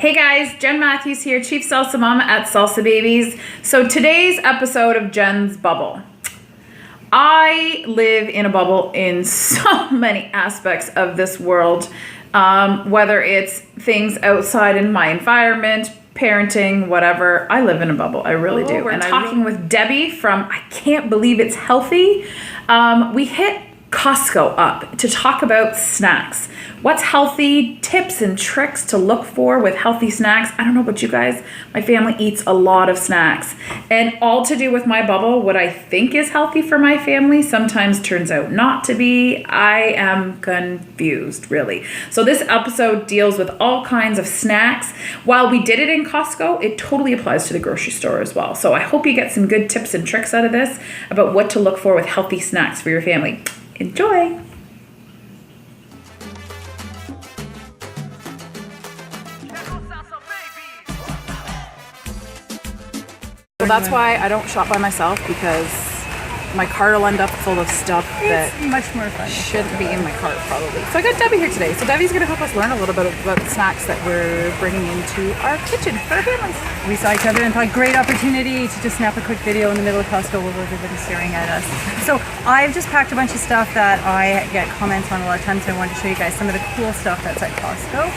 Hey guys, Jen Matthews here, Chief Salsa Mama at Salsa Babies. So today's episode of Jen's Bubble. I live in a bubble in so many aspects of this world, whether it's things outside in my environment, parenting, whatever. I live in a bubble. I really do. And I'm talking with Debbie from I Can't Believe It's Healthy. We hit Costco up to talk about snacks. What's healthy, tips and tricks to look for with healthy snacks. I don't know about you guys, my family eats a lot of snacks. And all to do with my bubble, what I think is healthy for my family sometimes turns out not to be. I am confused, really. So this episode deals with all kinds of snacks. While we did it in Costco, it totally applies to the grocery store as well. So I hope you get some good tips and tricks out of this about what to look for with healthy snacks for your family. Enjoy! So that's why I don't shop by myself, because my cart will end up full of stuff that much more fun shouldn't be in my cart probably. So I got Debbie here today. So Debbie's going to help us learn a little bit about snacks that we're bringing into our kitchen for our families. We saw each other and thought, great opportunity to just snap a quick video in the middle of Costco while everybody's staring at us. So I've just packed a bunch of stuff that I get comments on a lot of times, so I wanted to show you guys some of the cool stuff that's at Costco.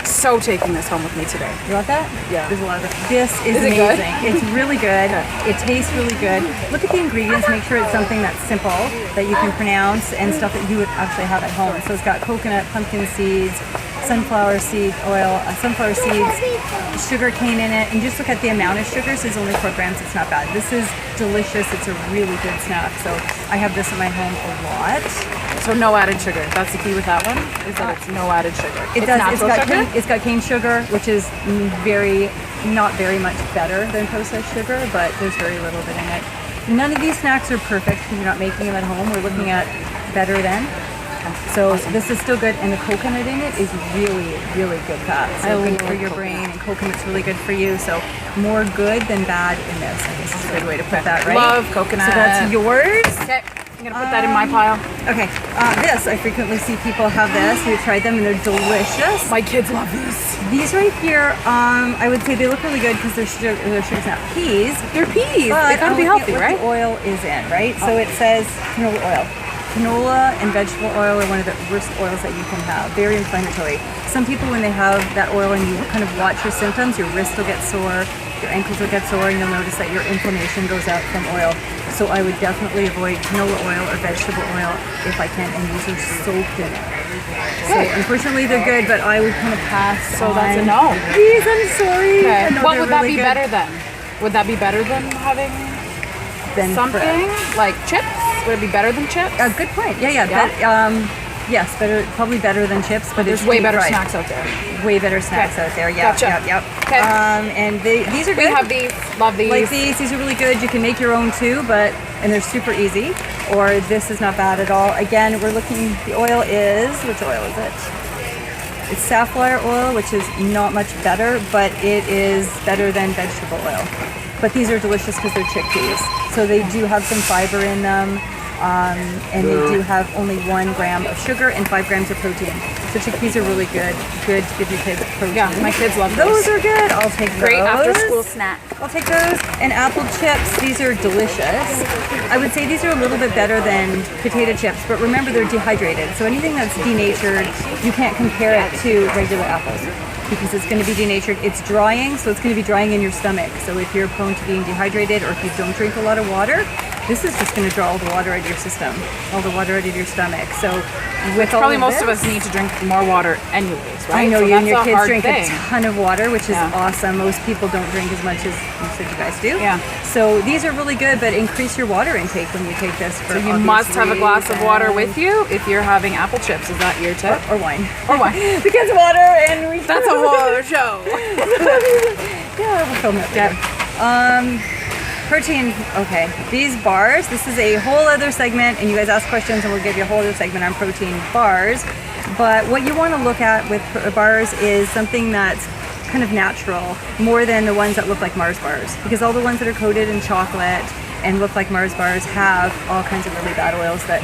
So taking this home with me today. You want that? Yeah. There's a lot of it. This is It amazing. good? It's really good. It tastes really good. Look at the ingredients. Make sure it's something that's simple, that you can pronounce, and stuff that you would actually have at home. So it's got coconut, pumpkin seeds, sunflower seed oil, sunflower seeds, sugar cane in it, and just look at the amount of sugars. It's only 4 grams. It's not bad. This is delicious. It's a really good snack. So I have this in my home a lot. So no added sugar. That's the key with that one, is that it's no added sugar. It's got cane sugar, which is not very much better than processed sugar, but there's very little bit in it. None of these snacks are perfect because you're not making them at home. We're looking at better than. So awesome. This is still good, and the coconut in it is really, really good fat. So good for your brain, and coconut's really good for you. So more good than bad in this. I guess is a good way to put that, right? Love coconut. So that's yours. Okay. I'm gonna put that in my pile. Okay, this, I frequently see people have this. We've tried them and they're delicious. My kids love these. These right here, I would say they look really good because they're sugar's not peas. They're peas. They gotta be healthy, right? The oil is in, right? So it says canola oil. Canola and vegetable oil are one of the worst oils that you can have. Very inflammatory. Some people, when they have that oil and you kind of watch your symptoms, your wrist will get sore, your ankles will get sore, and you'll notice that your inflammation goes out from oil. So I would definitely avoid canola oil or vegetable oil if I can, and these are soaked in it. So unfortunately they're good, but I would kind of pass. So that's a no. These, I'm sorry. Okay. What would that be better than? Would that be better than having something like chips? Would it be better than chips? Good point. Yeah. Yes, probably better than chips, but there's way better snacks out there. Way better snacks out there. Yeah, gotcha. Yep. Okay. And these are good. We have these. Love these. Like these. These are really good. You can make your own too, and they're super easy. Or this is not bad at all. Again, we're looking. The oil is, which oil is it? It's safflower oil, which is not much better, but it is better than vegetable oil. But these are delicious because they're chickpeas, so they do have some fiber in them. And they do have only 1 gram of sugar and 5 grams of protein. So chickpeas are really good to give your kids protein. Yeah, my kids love those. Are good. I'll take those. Great after school snack. I'll take those. And apple chips, these are delicious. I would say these are a little bit better than potato chips, but remember they're dehydrated. So anything that's denatured, you can't compare it to regular apples because it's going to be denatured. It's drying, so it's going to be drying in your stomach. So if you're prone to being dehydrated, or if you don't drink a lot of water, this is just going to draw all the water out of your system, all the water out of your stomach. So with all probably of most this, of us need to drink more water anyways, right? I know so you and your kids drink thing. a ton of water, which is awesome. Most people don't drink as much as you said you guys do. Yeah. So these are really good, but increase your water intake when you take this. So you must have a glass of water with you if you're having apple chips. Is that your tip? Or wine. Or wine. Because water and we. That's a whole other show. Yeah, we'll film it later. Protein, okay. These bars, this is a whole other segment, and you guys ask questions and we'll give you a whole other segment on protein bars. But what you want to look at with bars is something that's kind of natural, more than the ones that look like Mars bars. Because all the ones that are coated in chocolate and look like Mars bars have all kinds of really bad oils that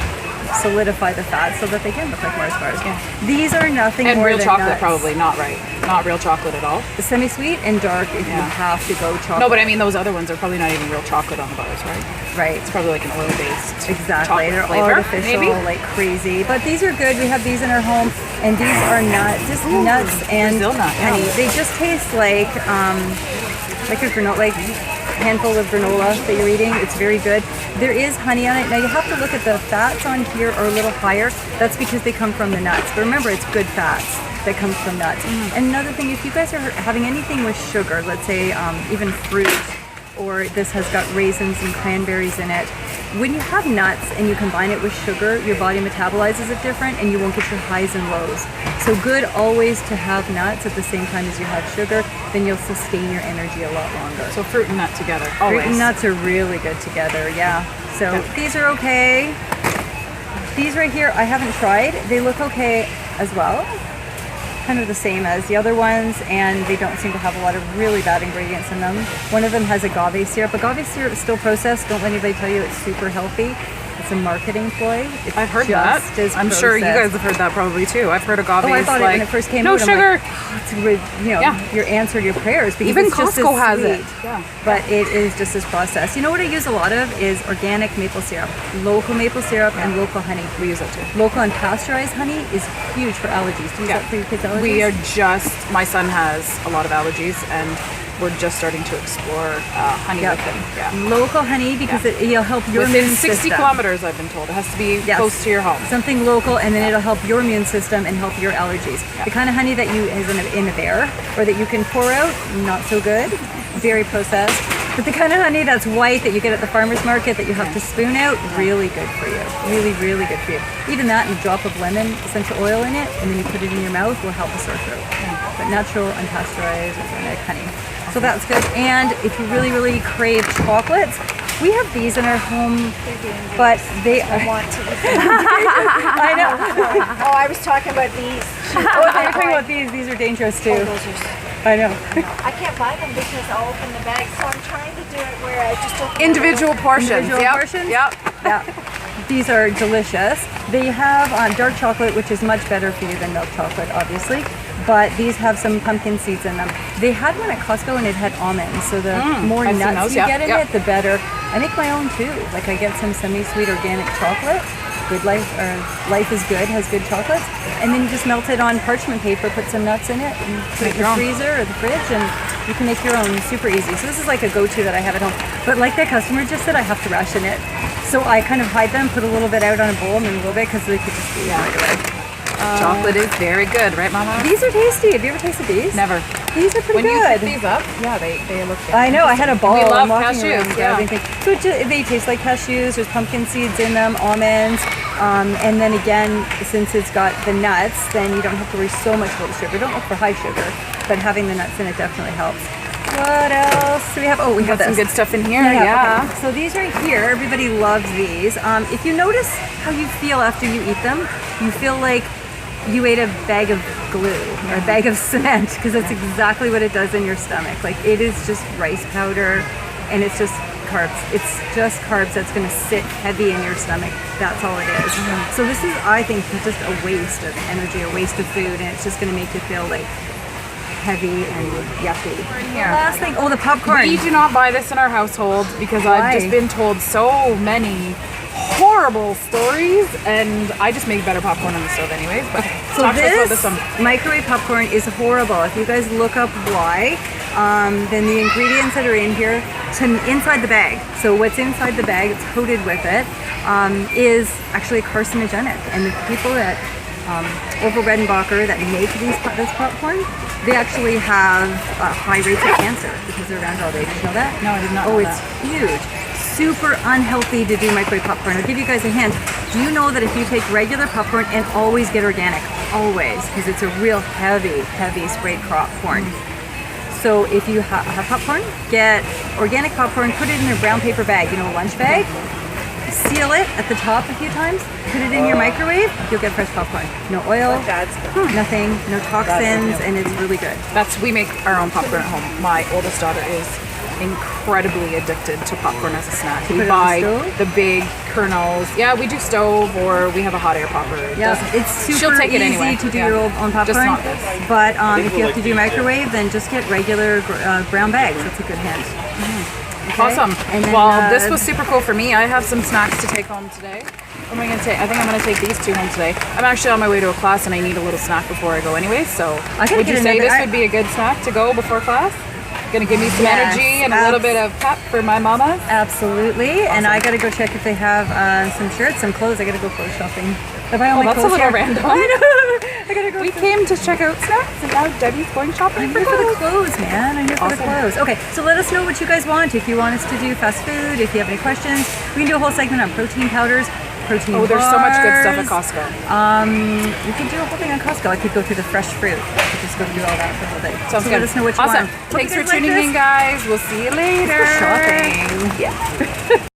solidify the fat so that they can look like Mars bars. Yeah. These are nothing And more real than chocolate, nuts. probably not not real chocolate at all. Semi-sweet and dark if you have to go chocolate. No, but I mean those other ones are probably not even real chocolate on the bars, right? Right. It's probably like an oil-based Exactly. They're flavor, artificial, maybe? like crazy. But these are good. We have these in our home, and these are just nuts and Brazil nut, yeah. honey. They just taste like a granola, like handful of granola that you're eating. It's very good. There is honey on it. Now you have to look at the fats on here are a little higher. That's because they come from the nuts. But remember, it's good fats that comes from nuts. And another thing, if you guys are having anything with sugar, let's say even fruit, or this has got raisins and cranberries in it, when you have nuts and you combine it with sugar, your body metabolizes it different and you won't get your highs and lows. So good always to have nuts at the same time as you have sugar, then you'll sustain your energy a lot longer. So fruit and nut together, always. Fruit and nuts are really good together, yeah. So these are okay. These right here, I haven't tried. They look okay as well. Kind of the same as the other ones, and they don't seem to have a lot of really bad ingredients in them. One of them has agave syrup. Agave syrup is still processed. Don't let anybody tell you it's super healthy. It's a marketing ploy. It's I've heard just that. as I'm sure you guys processed. have heard that probably too. I've heard agave Oh, I is thought like, it when it first came no out. I'm sugar. like, oh, it's your answer to your prayers. Because Even it's just as Costco has sweet. it. Yeah. But it is just as processed. You know what I use a lot of is organic maple syrup, local maple syrup, and local honey. We use it too. Local unpasteurized honey is huge for allergies. Do you use that for your kids' allergies? We are my son has a lot of allergies, and we're just starting to explore honey with him. Yeah. Local honey because it'll help your Within immune 60 system. kilometers, I've been told. It has to be Yes. close to your home. Something local, and then it'll help your immune system and help your allergies. The kind of honey that you is in a bear or that you can pour out, not so good, very processed. But the kind of honey that's white that you get at the farmer's market that you have to spoon out, really good for you. Really, really good for you. Even that and a drop of lemon essential oil in it, and then you put it in your mouth, will help a sore throat. But natural, unpasteurized, organic honey. So that's good. And if you really, really crave chocolates, we have these in our home, but they are... I want to. I know. Oh, I was talking about these. Oh, you're talking about these. These are dangerous too. Oh, those are. I know. I can't buy them because I'll open the bag, so I'm trying to do it where I just open Individual portions. Individual Yep. portions? Yep. Yeah. These are delicious. They have dark chocolate, which is much better for you than milk chocolate, obviously. But these have some pumpkin seeds in them. They had one at Costco and it had almonds. So the more I've seen nuts those, you yeah, get in yeah. it, the better. I make my own too. Like I get some semi-sweet organic chocolate. Good Life or Life is Good has good chocolates, and then you just melt it on parchment paper, put some nuts in it, and put it in the freezer or the fridge, and you can make your own super easy. So this is like a go-to that I have at home. But like that customer just said, I have to ration it. So I kind of hide them, put a little bit out on a bowl and then a little bit because they could just be right away. Chocolate is very good, right, Mama? These are tasty. Have you ever tasted these? Never. These are pretty When you good. pick these up, yeah, they look good. I know. I had a ball. We love I'm walking cashews, around yeah. grabbing things. So they taste like cashews. There's pumpkin seeds in them, almonds, and then again, since it's got the nuts, then you don't have to worry so much about the sugar. Don't look for high sugar, but having the nuts in it definitely helps. What else do we have? Oh, we got have some this. good stuff in here. Yeah. Okay. So these right here, everybody loves these. If you notice how you feel after you eat them, you feel like you ate a bag of glue or a bag of cement, because that's exactly what it does in your stomach. Like it is just rice powder and it's just carbs. It's just carbs that's going to sit heavy in your stomach. That's all it is. So this is, I think, just a waste of energy, a waste of food, and it's just going to make you feel like heavy and yucky. Here. Last thing, oh, the popcorn. We do not buy this in our household because Why? I've just been told so many horrible stories, and I just make better popcorn on the stove anyways. But So talk to us about this this one. microwave popcorn is horrible. If you guys look up why, then the ingredients that are in here, inside the bag, so what's inside the bag, it's coated with it, is actually carcinogenic. And the people that Orville Redenbacher that make this popcorn, they actually have high rates of cancer because they're around all day. Did you know that? No, I did not Oh, know it's that. huge. Super unhealthy to do microwave popcorn. I'll give you guys a hint. Do you know that if you take regular popcorn and always get organic, always, because it's a real heavy sprayed corn. So if you have popcorn, get organic popcorn, put it in a brown paper bag, you know, a lunch bag, seal it at the top a few times, put it in your microwave, you'll get fresh popcorn. No oil, nothing, no toxins, and it's really good. We make our own popcorn at home. My oldest daughter is incredibly addicted to popcorn as a snack. Put We it on buy the stove? the big kernels. Yeah, we do stove, or we have a hot air popper. Yeah, it's super She'll take it easy anyway. to do Yeah. your own popcorn. Just not this. But if you have to do microwave, then just get regular brown bags. That's a good hint. Okay. Awesome. And then, Well, this was super cool for me. I have some snacks to take home today. What am I going to take? I think I'm going to take these two home today. I'm actually on my way to a class and I need a little snack before I go anyway. So gotta would get you say another- this would be a good snack to go before class? Going to give me some Yes, energy and a little bit of pep for my mama? Absolutely. And I gotta go check if they have some shirts, some clothes. I gotta go clothes shopping. Have I all my that's a clothes little here? random. I know. I gotta go. We came to check out snacks and now Debbie's going shopping I'm for here for the clothes. clothes, man. I'm here for the Awesome. clothes. Okay, so let us know what you guys want. If you want us to do fast food, if you have any questions, we can do a whole segment on protein powders, protein Oh, there's so much good stuff at bars. Costco. We could do a whole thing on Costco. I could go through the fresh fruit. I could just go through all that for the whole day. Sounds so good. let us know what you Awesome. want. Hope Thanks you for guys like tuning this. in, guys. We'll see you later. Shopping. Yeah.